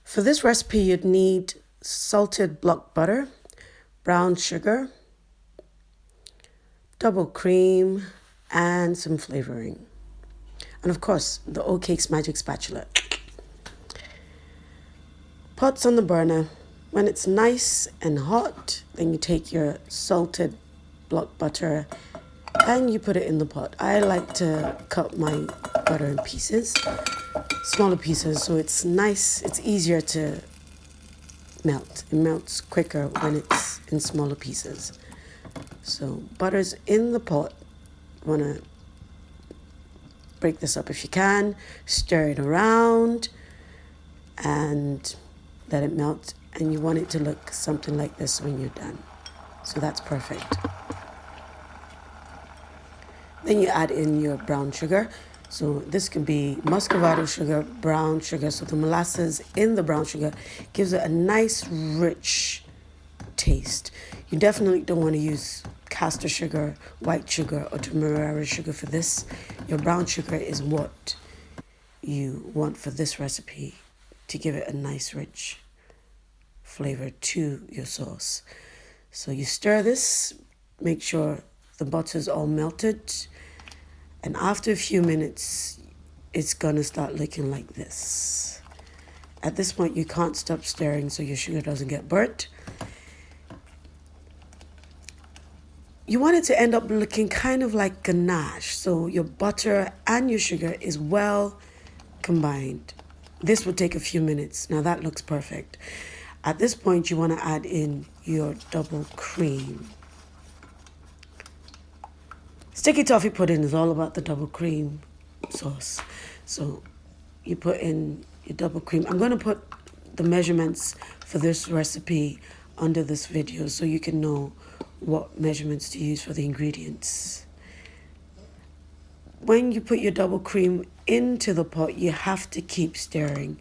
For this recipe, you'd need salted block butter, brown sugar, double cream, and some flavoring. And of course, the Oatcakes Magic Spatula. Pot's on the burner. When it's nice and hot, then you take your salted block butter and you put it in the pot. I like to cut my butter in pieces, smaller pieces, so it's nice, it's easier to melt. It melts quicker when it's in smaller pieces. So butter's in the pot. You want to break this up if you can, stir it around and let it melt. And you want it to look something like this when you're done. So that's perfect. Then you add in your brown sugar. So this could be muscovado sugar, brown sugar. So the molasses in the brown sugar gives it a nice, rich taste. You definitely don't want to use caster sugar, white sugar, or demerara sugar for this. Your brown sugar is what you want for this recipe to give it a nice, rich flavor to your sauce. So you stir this, make sure the butter's all melted, and after a few minutes it's gonna start looking like this. At this point you can't stop stirring so your sugar doesn't get burnt. You want it to end up looking kind of like ganache, so your butter and your sugar is well combined. This will take a few minutes. Now that looks perfect. At this point, you want to add in your double cream. Sticky toffee pudding is all about the double cream sauce. So you put in your double cream. I'm going to put the measurements for this recipe under this video so you can know what measurements to use for the ingredients. When you put your double cream into the pot, you have to keep stirring.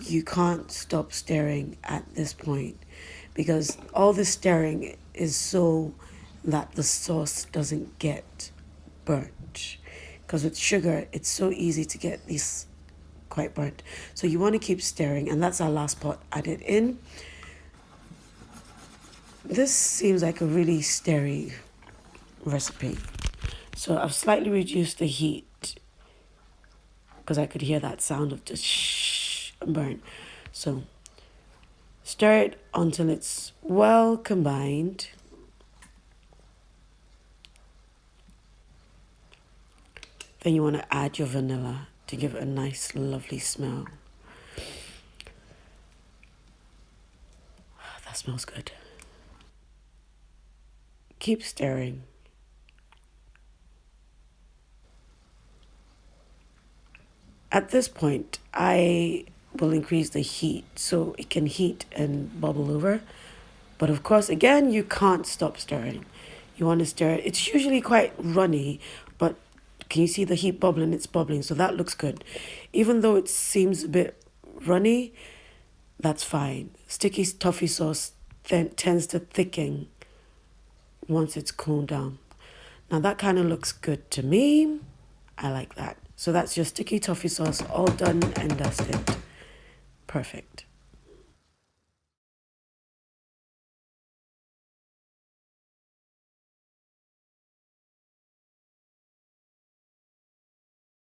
You can't stop stirring at this point because all the stirring is so that the sauce doesn't get burnt. Because with sugar, it's so easy to get these quite burnt. So you want to keep stirring, and that's our last pot added in. This seems like a really stirry recipe. So I've slightly reduced the heat because I could hear that sound of just shh and burn. So stir it until it's well combined. Then you want to add your vanilla to give it a nice, lovely smell. That smells good. Keep stirring. At this point, I will increase the heat so it can heat and bubble over. But of course, again, you can't stop stirring. You want to stir it. It's usually quite runny, but can you see the heat bubbling? It's bubbling, so that looks good. Even though it seems a bit runny, that's fine. Sticky toffee sauce then tends to thicken once it's cooled down. Now that kind of looks good to me. I like that. So that's your sticky toffee sauce all done and dusted. Perfect.